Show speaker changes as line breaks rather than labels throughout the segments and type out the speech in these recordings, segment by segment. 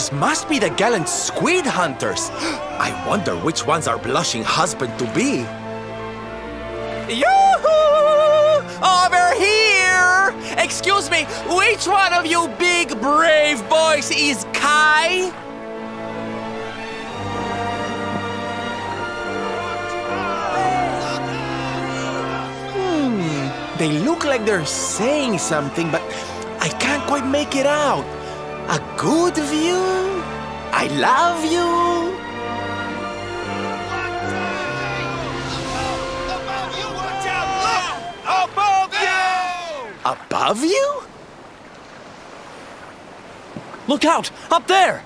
These must be the gallant squid hunters. I wonder which ones are blushing husband-to-be. Yoo-hoo! Over here! Excuse me, which one of you big brave boys is Kai? They look like they're saying something, but I can't quite make it out. A good view? I love you? Above you?
Look out! Up there!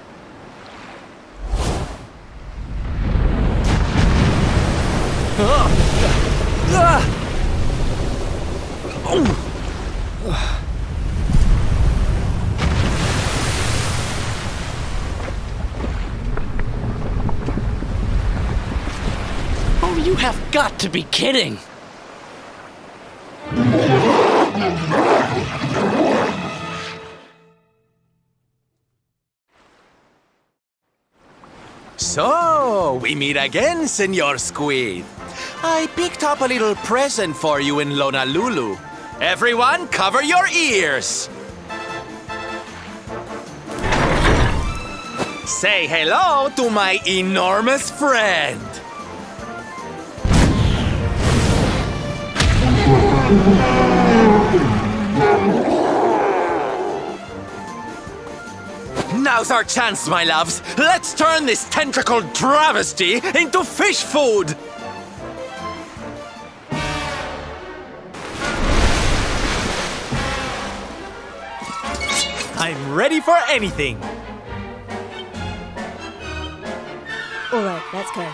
Oh, you have got to be kidding!
So, we meet again, Senor Squid. I picked up a little present for you in Honolulu. Everyone, cover your ears! Say hello to my enormous friend! Now's our chance, my loves. Let's turn this tentacled travesty into fish food!
I'm ready for anything!
Alright, let's go.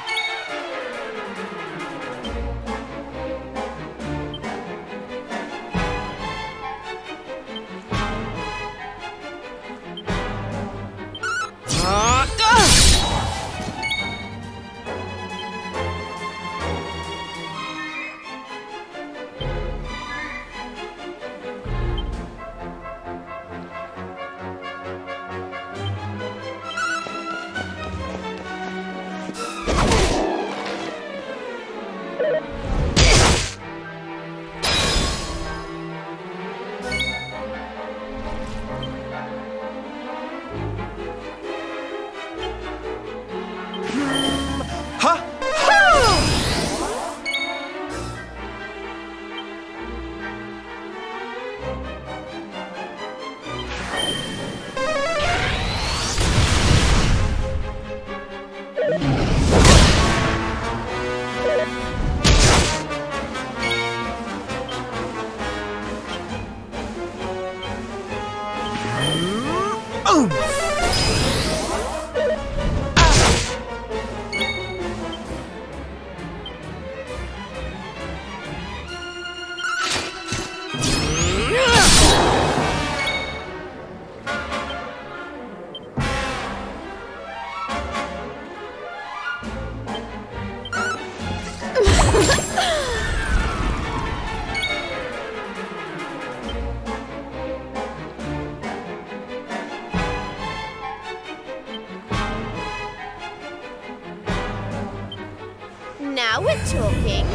Now we're talking.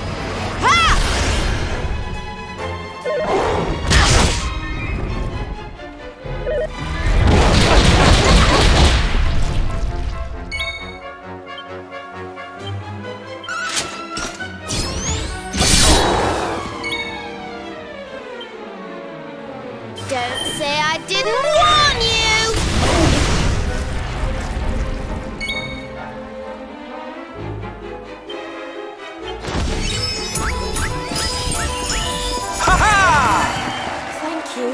Ha! Don't say I didn't warn you!
Thank you.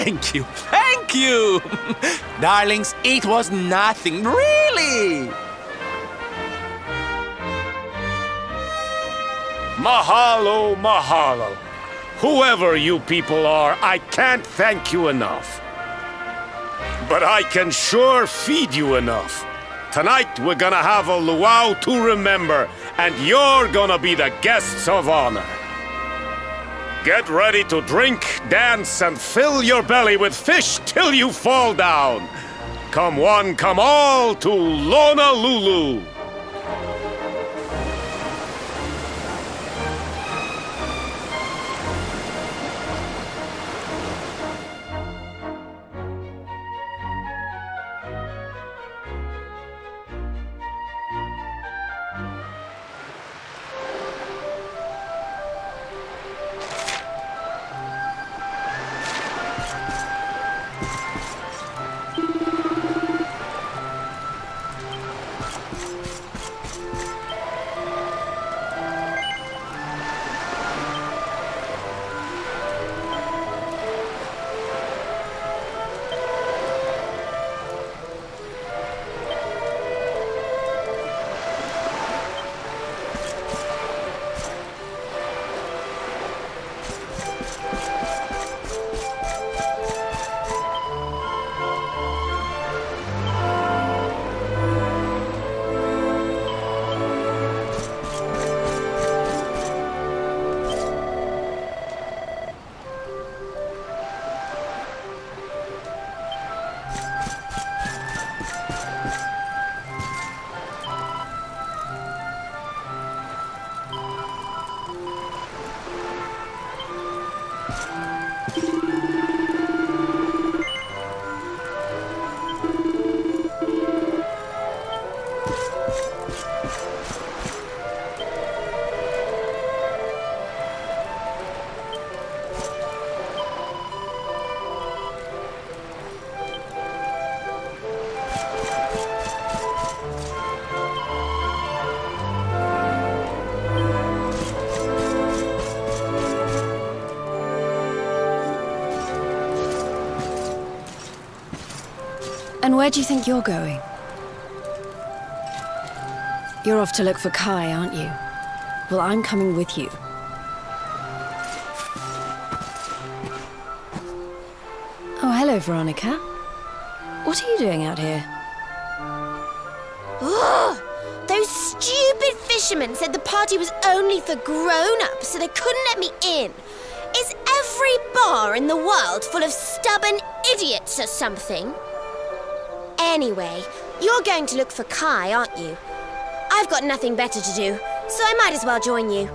Thank you, thank you! Darlings, it was nothing, really!
Mahalo, mahalo. Whoever you people are, I can't thank you enough. But I can sure feed you enough. Tonight we're gonna have a luau to remember, and you're gonna be the guests of honor. Get ready to drink, dance, and fill your belly with fish till you fall down. Come one, come all to Honolulu.
And where do you think you're going? You're off to look for Kai, aren't you? Well, I'm coming with you. Oh, hello, Veronica. What are you doing out here?
Ugh! Those stupid fishermen said the party was only for grown-ups, so they couldn't let me in. Is every bar in the world full of stubborn idiots or something? Anyway, you're going to look for Kai, aren't you? I've got nothing better to do, so I might as well join you.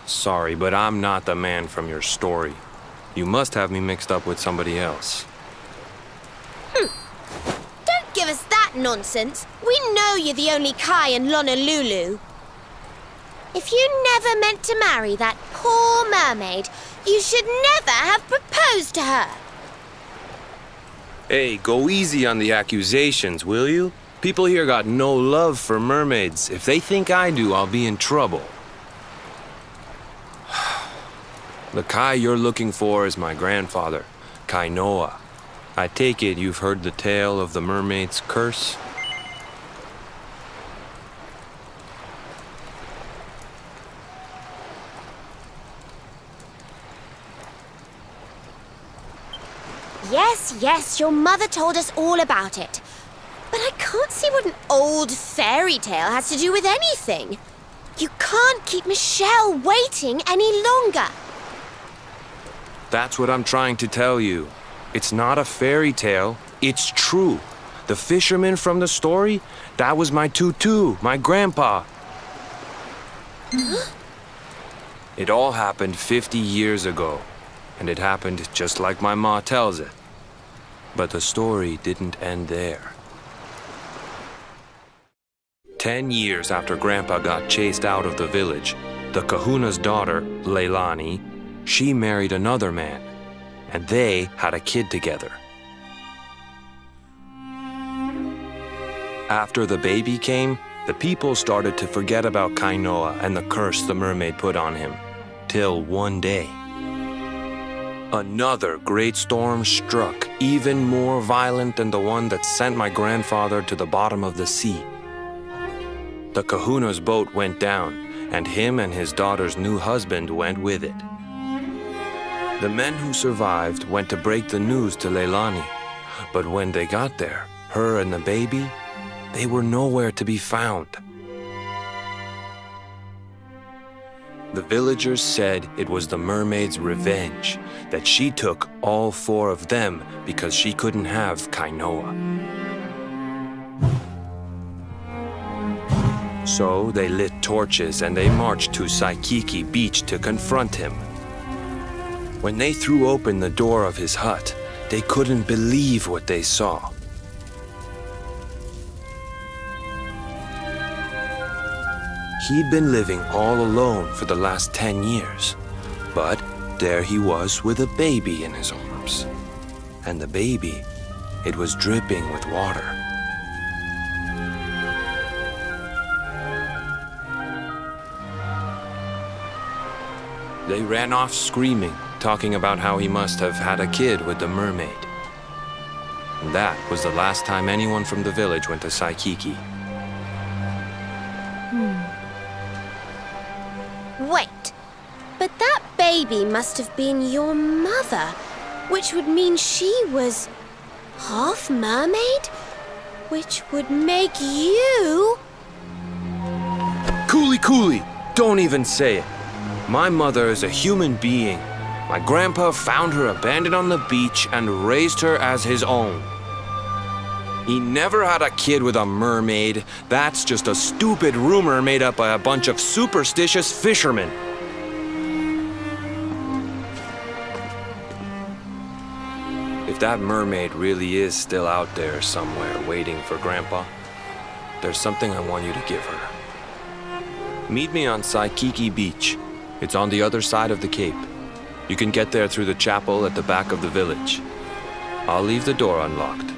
Sorry, but I'm not the man from your story. You must have me mixed up with somebody else.
Don't give us that nonsense. We know you're the only Kai in Honolulu. If you never meant to marry that poor mermaid, you should never have proposed to her.
Hey, go easy on the accusations, will you? People here got no love for mermaids. If they think I do, I'll be in trouble. The Kai you're looking for is my grandfather, Kainoa. I take it you've heard the tale of the mermaid's curse?
Yes, your mother told us all about it. But I can't see what an old fairy tale has to do with anything. You can't keep Michelle waiting any longer.
That's what I'm trying to tell you. It's not a fairy tale, it's true. The fisherman from the story, that was my tutu, my grandpa.
Huh?
It all happened 50 years ago, and it happened just like my ma tells it. But the story didn't end there. 10 years after Grandpa got chased out of the village, the kahuna's daughter, Leilani, she married another man, and they had a kid together. After the baby came, the people started to forget about Kainoa and the curse the mermaid put on him, till one day. Another great storm struck, even more violent than the one that sent my grandfather to the bottom of the sea. The kahuna's boat went down, and him and his daughter's new husband went with it. The men who survived went to break the news to Leilani, but when they got there, her and the baby, they were nowhere to be found. The villagers said it was the mermaid's revenge, that she took all 4 of them because she couldn't have Kainoa. So they lit torches and they marched to Saikiki Beach to confront him. When they threw open the door of his hut, they couldn't believe what they saw. He'd been living all alone for the last 10 years, but there he was with a baby in his arms. And the baby, it was dripping with water. They ran off screaming, talking about how he must have had a kid with the mermaid. And that was the last time anyone from the village went to Saikiki.
Wait, but that baby must have been your mother, which would mean she was half mermaid, which would make you...
Cooley, don't even say it. My mother is a human being. My grandpa found her abandoned on the beach and raised her as his own. He never had a kid with a mermaid. That's just a stupid rumor made up by a bunch of superstitious fishermen. If that mermaid really is still out there somewhere waiting for Grandpa, there's something I want you to give her. Meet me on Saikiki Beach. It's on the other side of the cape. You can get there through the chapel at the back of the village. I'll leave the door unlocked.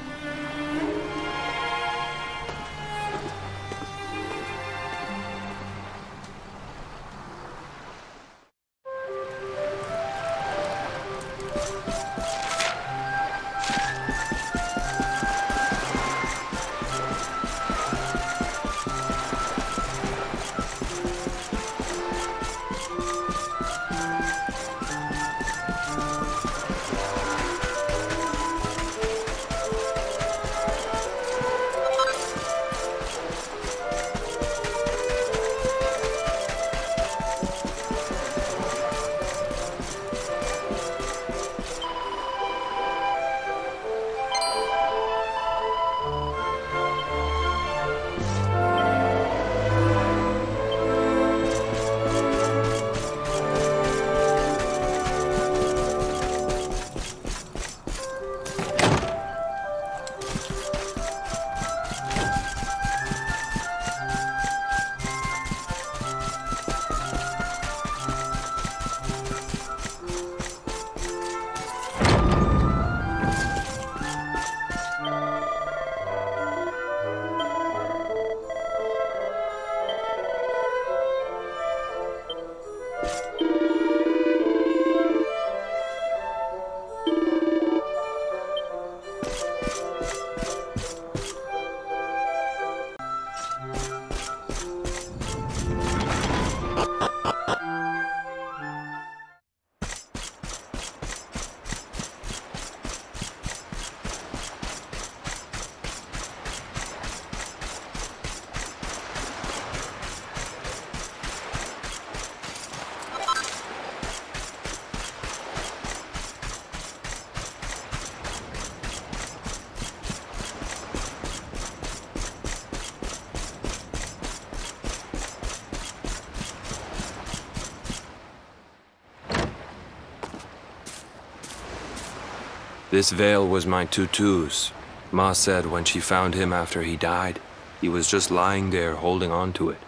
This veil was my tutu's. Ma said when she found him after he died, he was just lying there holding on to it.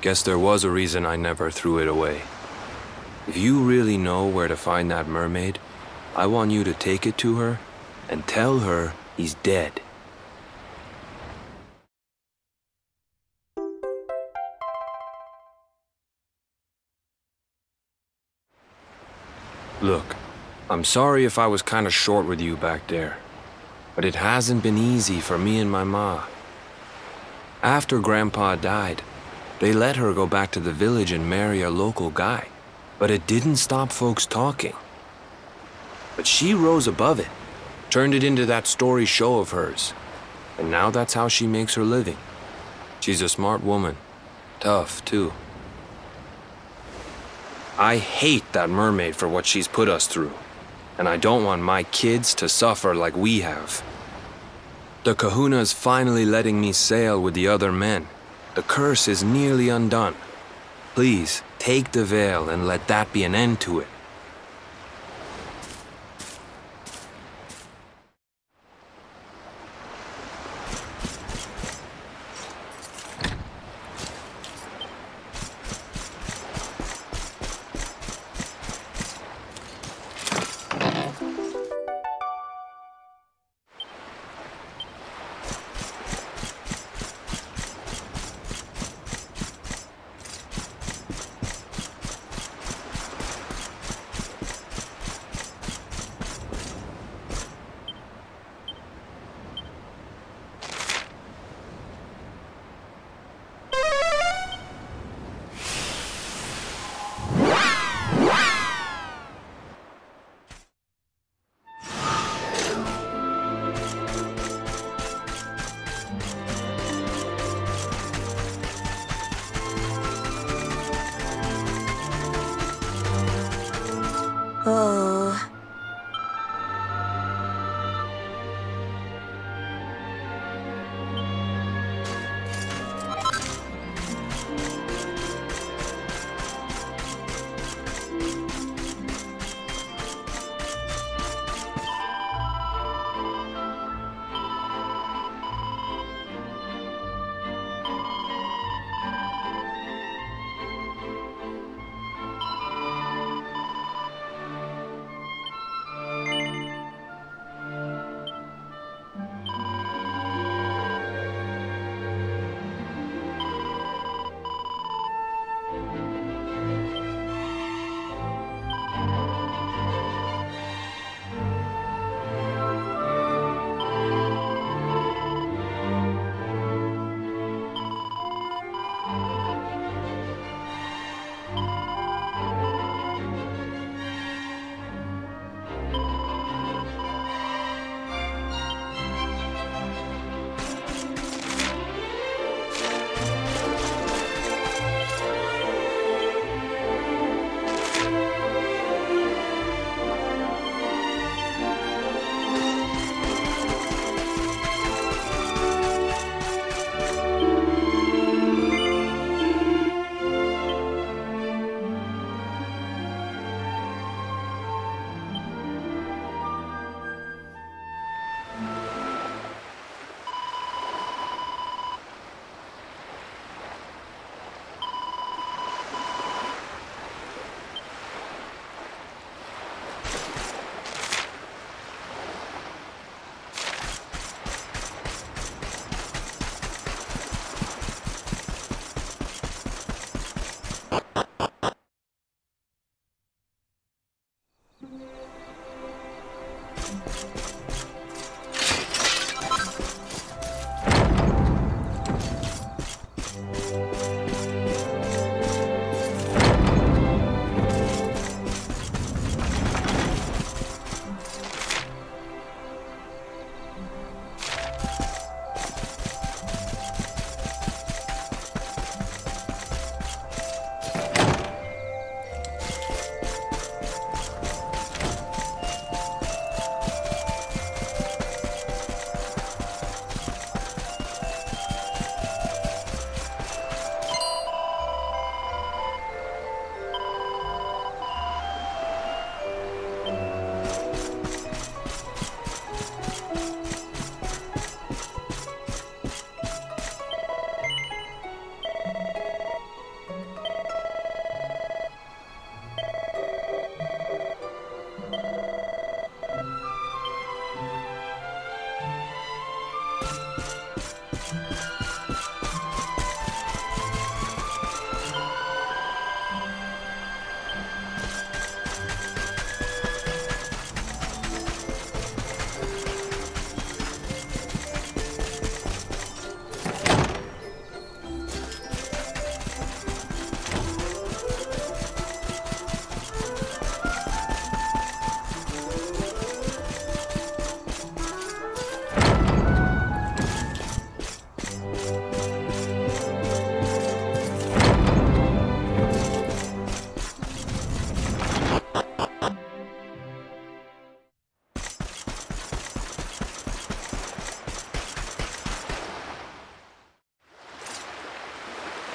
Guess there was a reason I never threw it away. If you really know where to find that mermaid, I want you to take it to her and tell her he's dead. Look, I'm sorry if I was kinda short with you back there, but it hasn't been easy for me and my ma. After Grandpa died, they let her go back to the village and marry a local guy, but it didn't stop folks talking. But she rose above it, turned it into that story show of hers, and now that's how she makes her living. She's a smart woman, tough too. I hate that mermaid for what she's put us through, and I don't want my kids to suffer like we have. The Kahuna's finally letting me sail with the other men. The curse is nearly undone. Please, take the veil and let that be an end to it.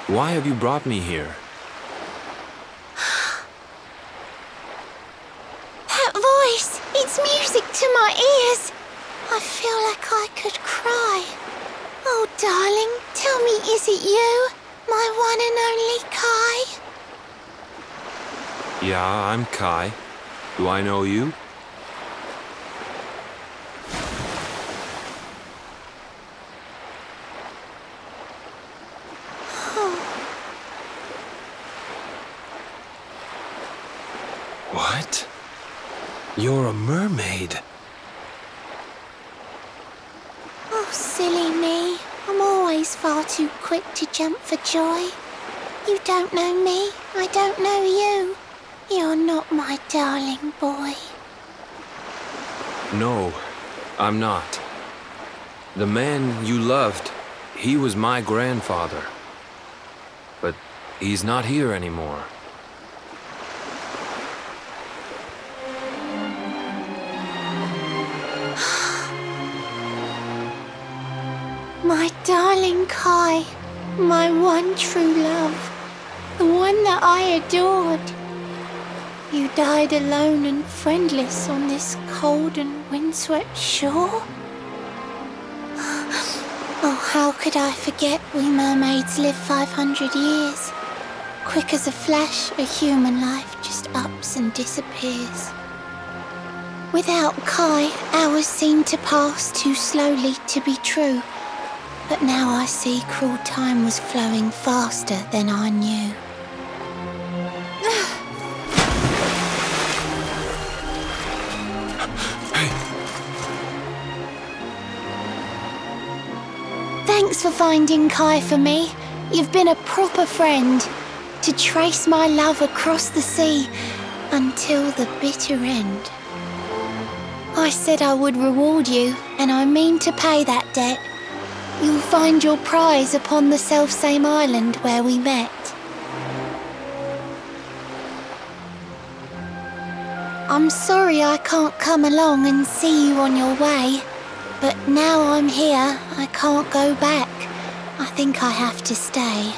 Why have you brought me here?
That voice! It's music to my ears! I feel like I could cry. Oh, darling, tell me, is it you? My one and only Kai?
Yeah, I'm Kai. Do I know you? What? You're a mermaid.
Oh, silly me. I'm always far too quick to jump for joy. You don't know me, I don't know you. You're not my darling boy.
No, I'm not. The man you loved, he was my grandfather. But he's not here anymore.
My darling Kai, my one true love, the one that I adored. You died alone and friendless on this cold and windswept shore? Oh, how could I forget we mermaids live 500 years? Quick as a flash, a human life just ups and disappears. Without Kai, hours seem to pass too slowly to be true. But now I see cruel time was flowing faster than I knew. Thanks for finding Kai for me. You've been a proper friend. To trace my love across the sea until the bitter end. I said I would reward you, and I mean to pay that debt. You'll find your prize upon the selfsame island where we met. I'm sorry I can't come along and see you on your way, but now I'm here, I can't go back. I think I have to stay.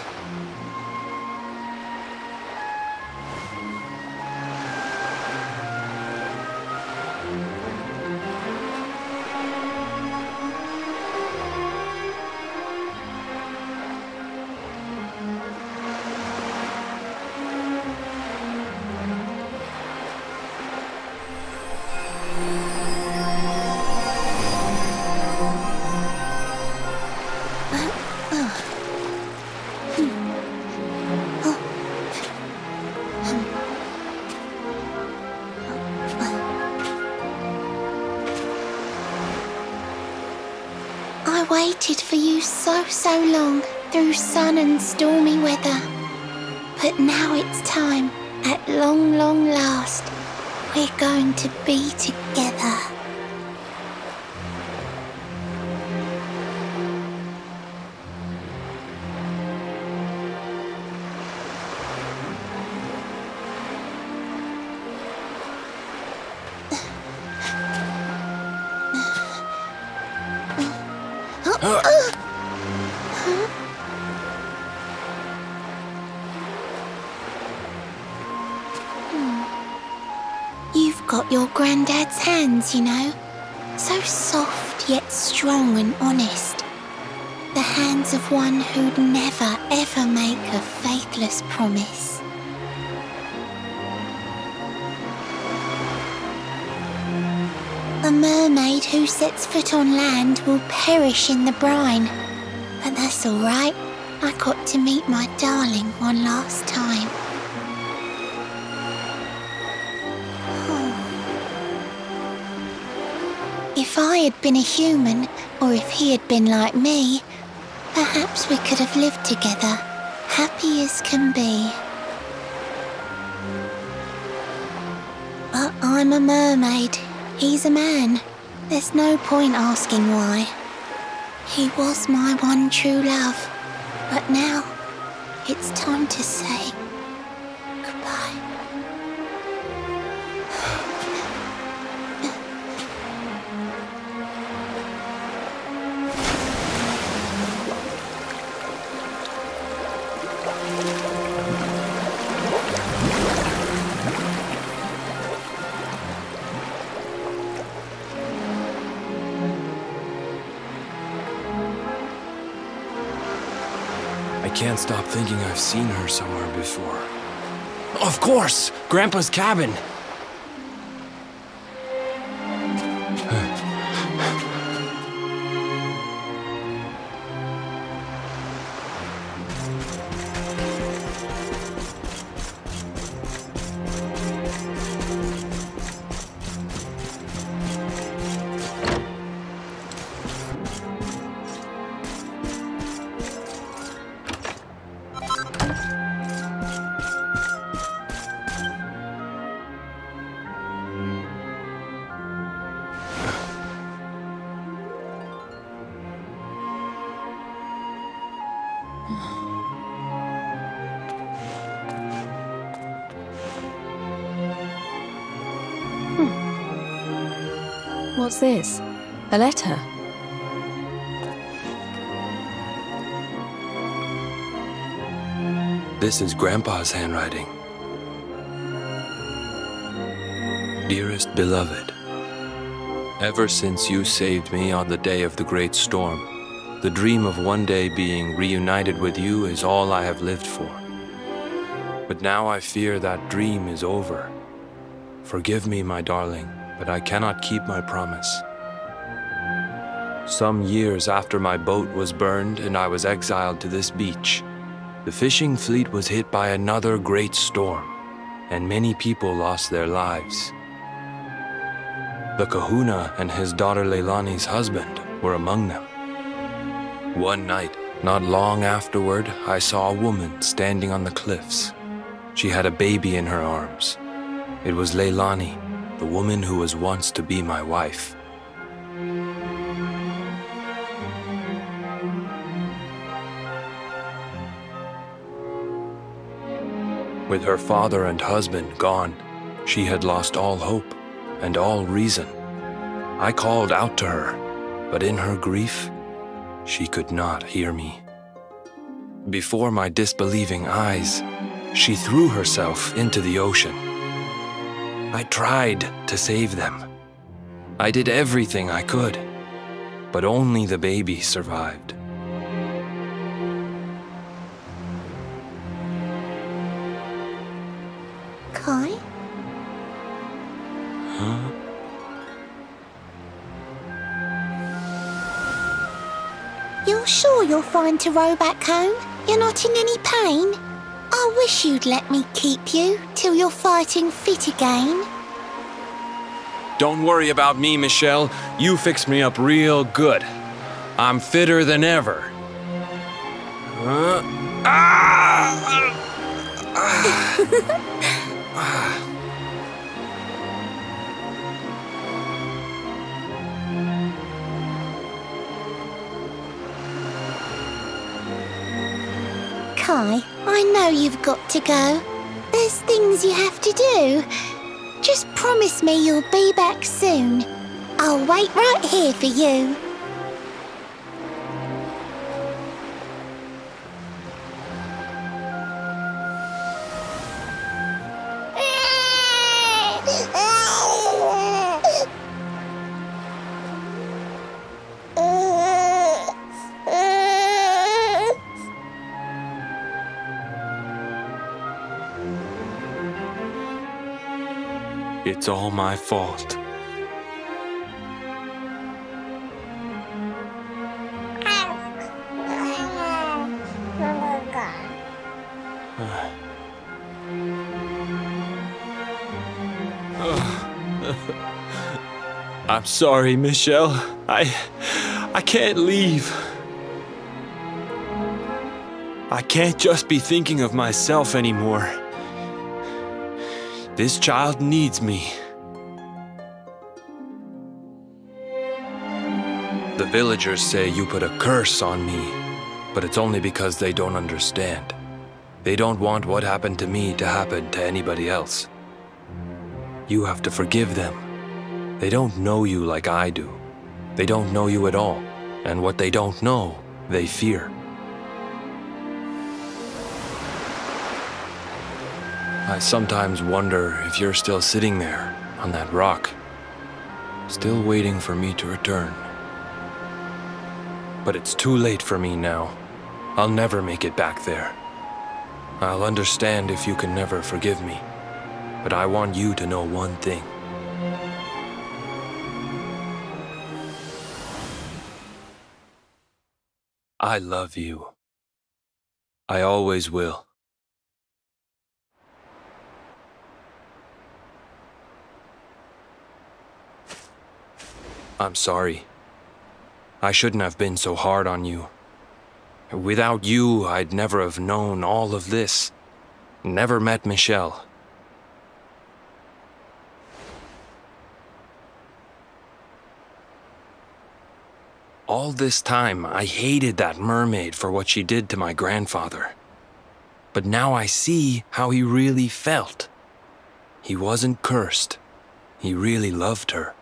I waited for you so long, through sun and stormy weather. But now it's time, at long last, we're going to be together. You've got your granddad's hands, you know. So soft yet strong and honest. The hands of one who'd never ever make a faithless promise.
A mermaid who sets foot on land will perish in the brine. But that's all right. I got to meet my darling one last time. If I had been a human, or if he had been like me, perhaps we could have lived together, happy as can be. But I'm a mermaid. He's a man. There's no point asking why. He was my one true love. But now, it's time to say goodbye.
I can't stop thinking I've seen her somewhere before. Of course! Grandpa's cabin!
What's this? A letter?
This is Grandpa's handwriting. Dearest beloved, ever since you saved me on the day of the great storm, the dream of one day being reunited with you is all I have lived for. But now I fear that dream is over. Forgive me, my darling, but I cannot keep my promise. Some years after my boat was burned and I was exiled to this beach, the fishing fleet was hit by another great storm, and many people lost their lives. The kahuna and his daughter Leilani's husband were among them. One night, not long afterward, I saw a woman standing on the cliffs. She had a baby in her arms. It was Leilani, the woman who was once to be my wife. With her father and husband gone, she had lost all hope and all reason. I called out to her, but in her grief, she could not hear me. Before my disbelieving eyes, she threw herself into the ocean. I tried to save them. I did everything I could, but only the baby survived.
Kai?
Huh?
You're sure you're fine to row back home? You're not in any pain? I wish you'd let me keep you till you're fighting fit again.
Don't worry about me, Michelle. You fixed me up real good. I'm fitter than ever.
Kai, I know you've got to go. There's things you have to do. Just promise me you'll be back soon. I'll wait right here for you.
It's all my fault. I'm sorry, Michelle. I can't leave. I can't just be thinking of myself anymore. This child needs me. The villagers say you put a curse on me, but it's only because they don't understand. They don't want what happened to me to happen to anybody else. You have to forgive them. They don't know you like I do. They don't know you at all, and what they don't know, they fear. I sometimes wonder if you're still sitting there, on that rock, still waiting for me to return. But it's too late for me now. I'll never make it back there. I'll understand if you can never forgive me, but I want you to know one thing. I love you. I always will. I'm sorry. I shouldn't have been so hard on you. Without you, I'd never have known all of this. Never met Michelle. All this time, I hated that mermaid for what she did to my grandfather. But now I see how he really felt. He wasn't cursed. He really loved her.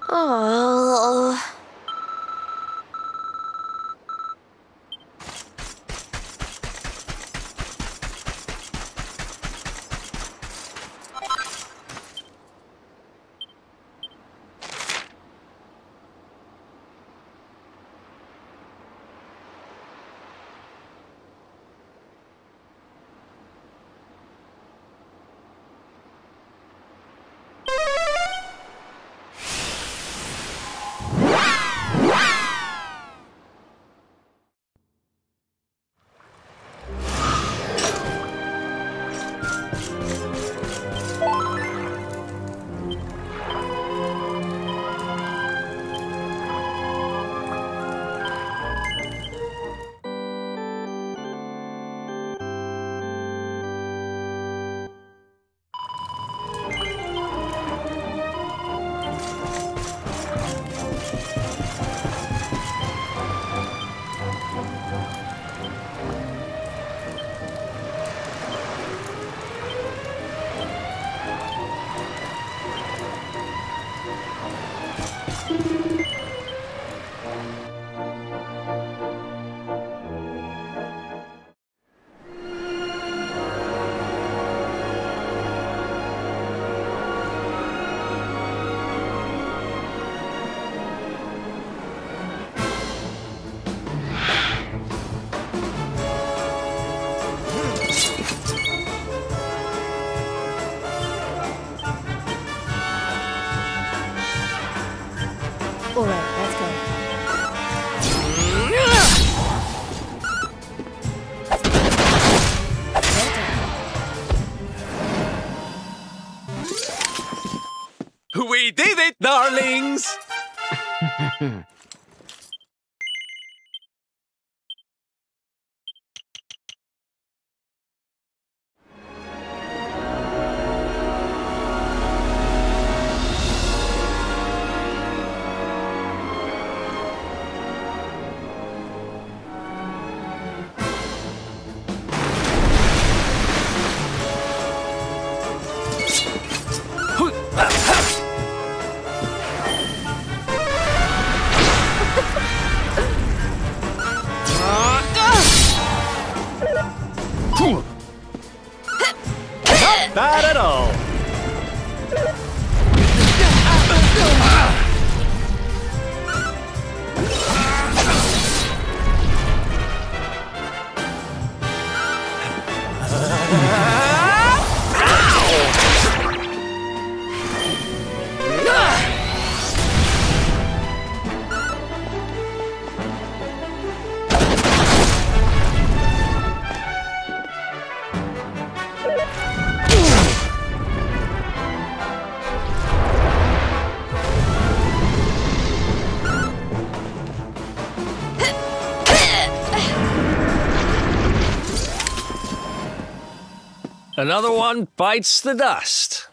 Oh.
it, darlings!
Not bad at all. Another one bites the dust.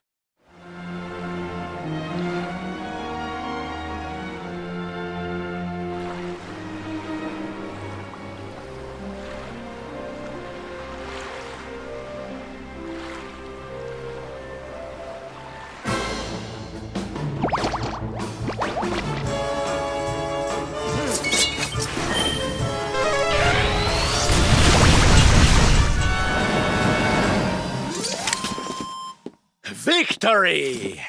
Victory!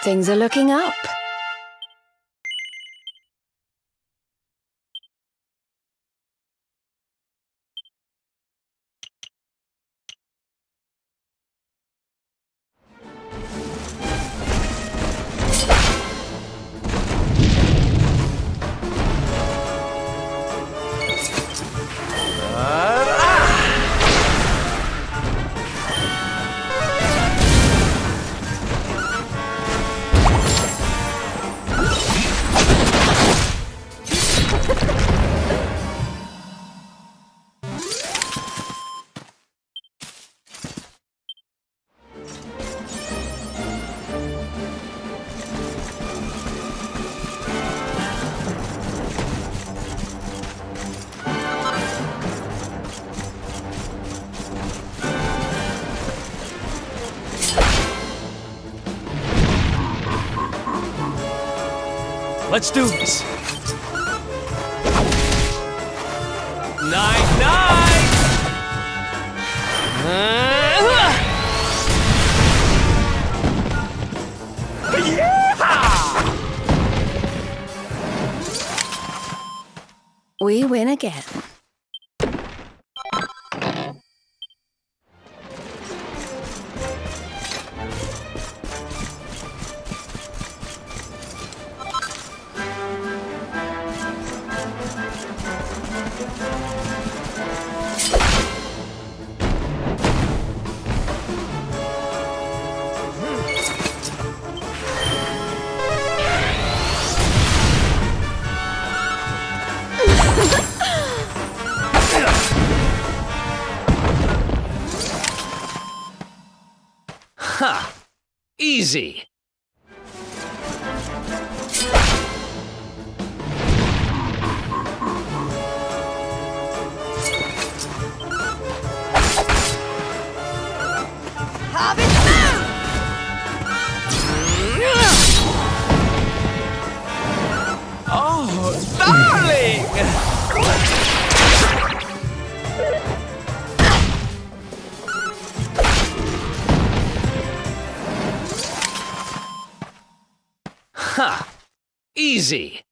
Things are looking up.
Let's do this. Night-night!
We win again.
Ha! Easy!
Oh, darling!
Ha! Easy!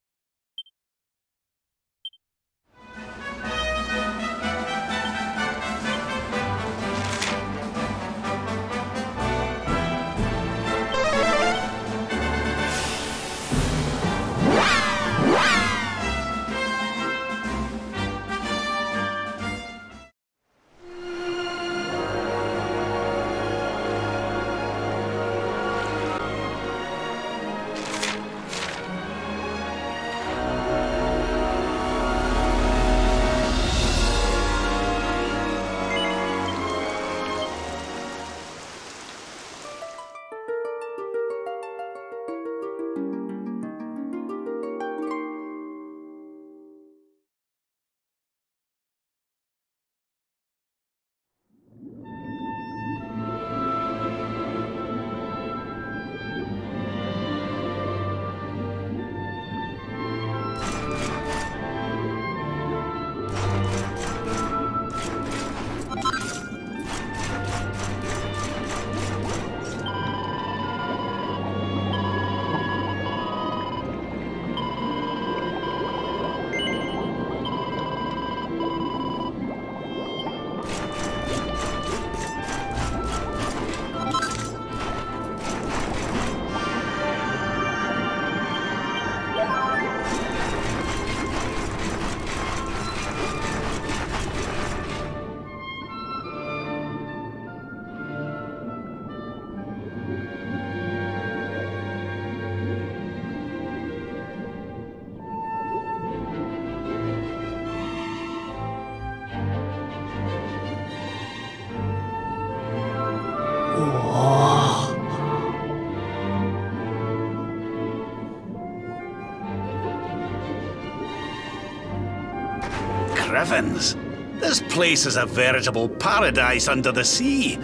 Griffins, this place is a veritable paradise under the sea.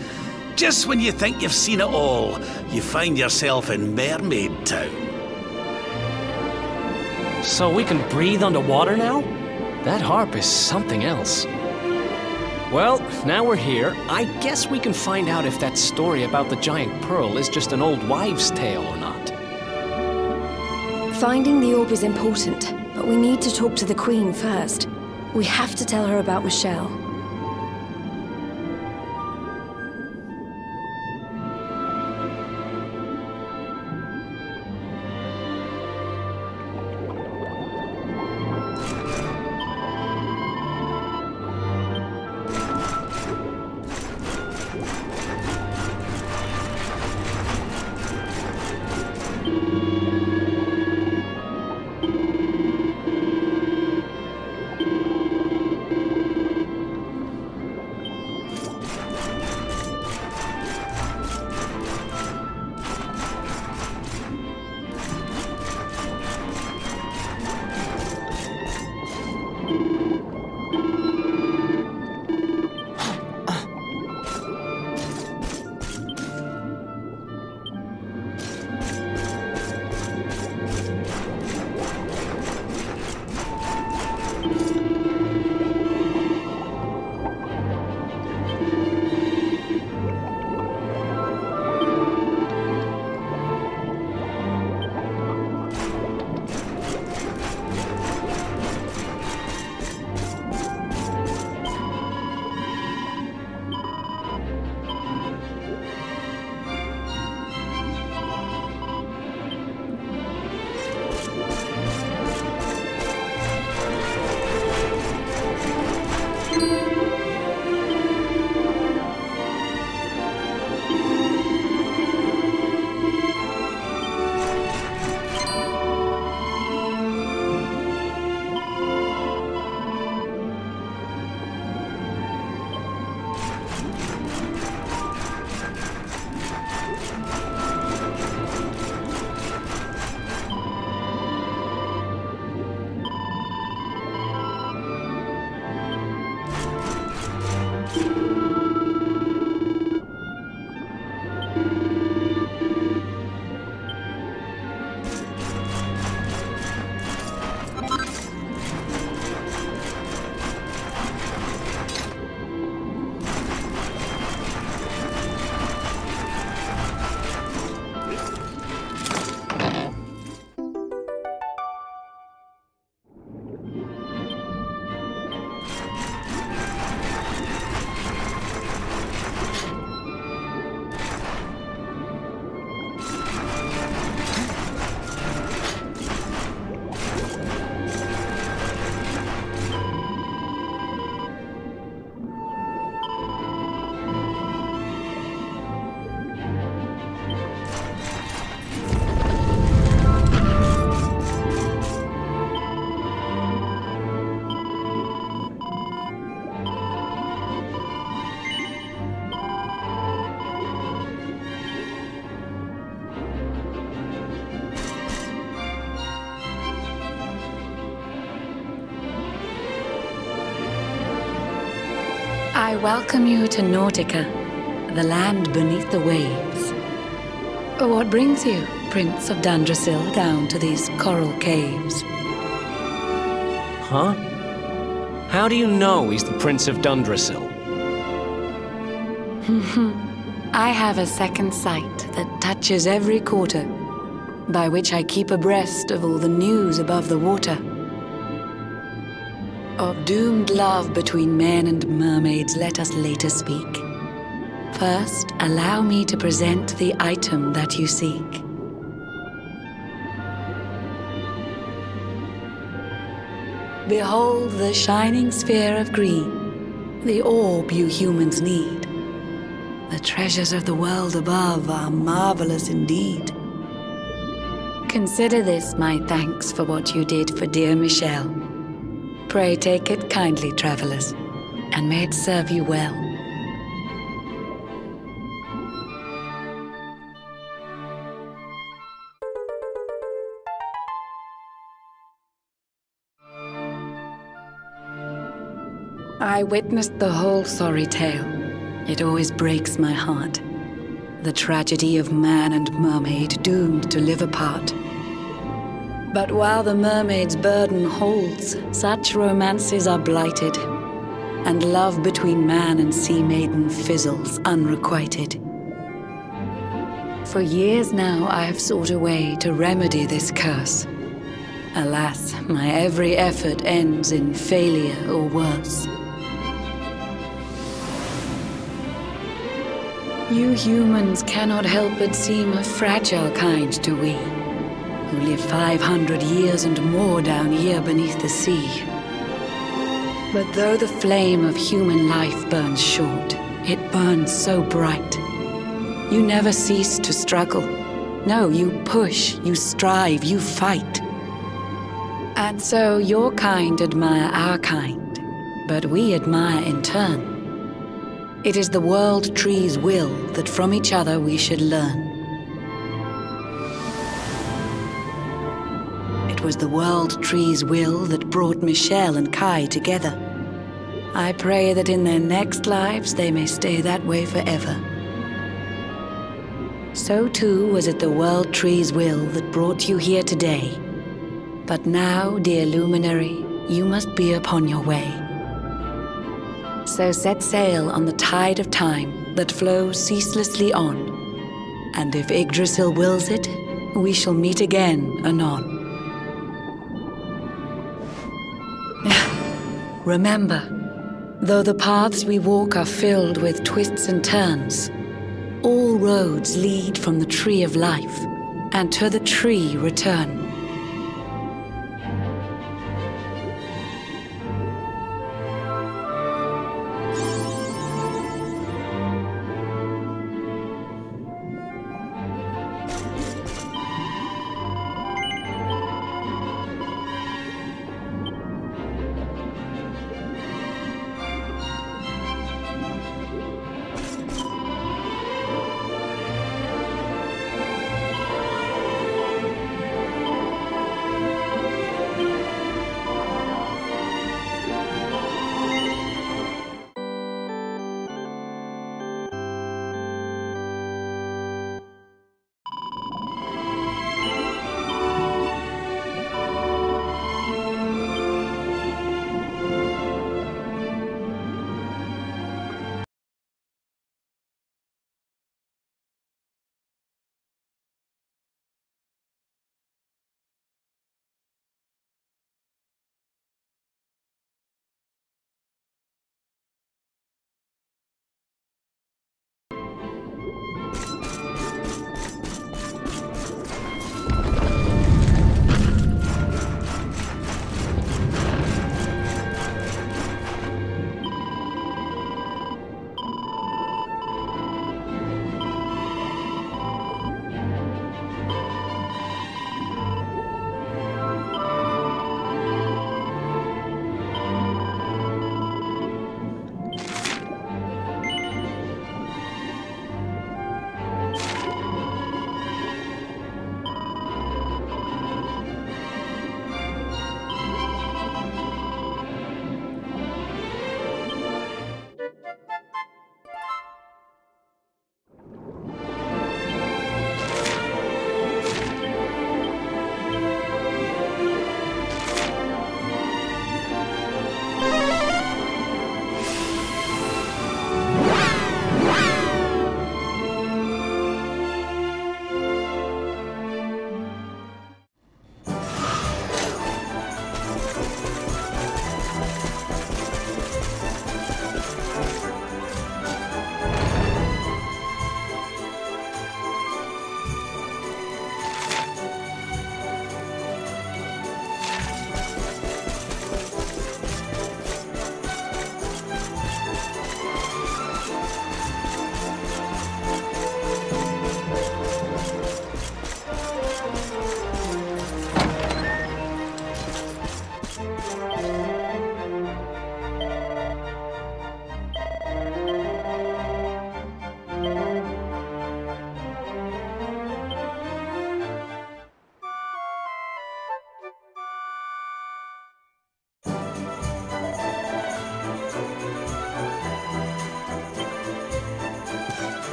Just when you think you've seen it all, you find yourself in Mermaid Town.
So we can breathe underwater now? That harp is something else. Well, now we're here. I guess we can find out if that story about the giant pearl is just an old wives' tale or not.
Finding the orb is important, but we need to talk to the Queen first. We have to tell her about Michelle.
I welcome you to Nautica, the land beneath the waves. What brings you, Prince of Dundrasil, down to these coral caves?
Huh? How do you know he's the Prince of Dundrasil?
I have a second sight that touches every quarter, by which I keep abreast of all the news above the water. Of doomed love between men and mermaids, let us later speak. First, allow me to present the item that you seek. Behold the shining sphere of green, the orb you humans need. The treasures of the world above are marvelous indeed. Consider this my thanks for what you did for dear Michelle. Pray take it kindly, travelers, and may it serve you well. I witnessed the whole sorry tale. It always breaks my heart. The tragedy of man and mermaid doomed to live apart. But while the mermaid's burden holds, such romances are blighted, and love between man and sea maiden fizzles unrequited. For years now I have sought a way to remedy this curse, Alas, my every effort ends in failure or worse. You humans cannot help but seem a fragile kind to we, who live 500 years and more down here beneath the sea. But though the flame of human life burns short, it burns so bright. You never cease to struggle. No, you push, you strive, you fight. And so your kind admire our kind, but we admire in turn. It is the world tree's will that from each other we should learn. It was the world tree's will that brought Michelle and Kai together. I pray that in their next lives they may stay that way forever. So too was it the world tree's will that brought you here today. But now, dear luminary, you must be upon your way. So set sail on the tide of time that flows ceaselessly on. And if Yggdrasil wills it, we shall meet again anon. Remember, though the paths we walk are filled with twists and turns, all roads lead from the tree of life, and to the tree return.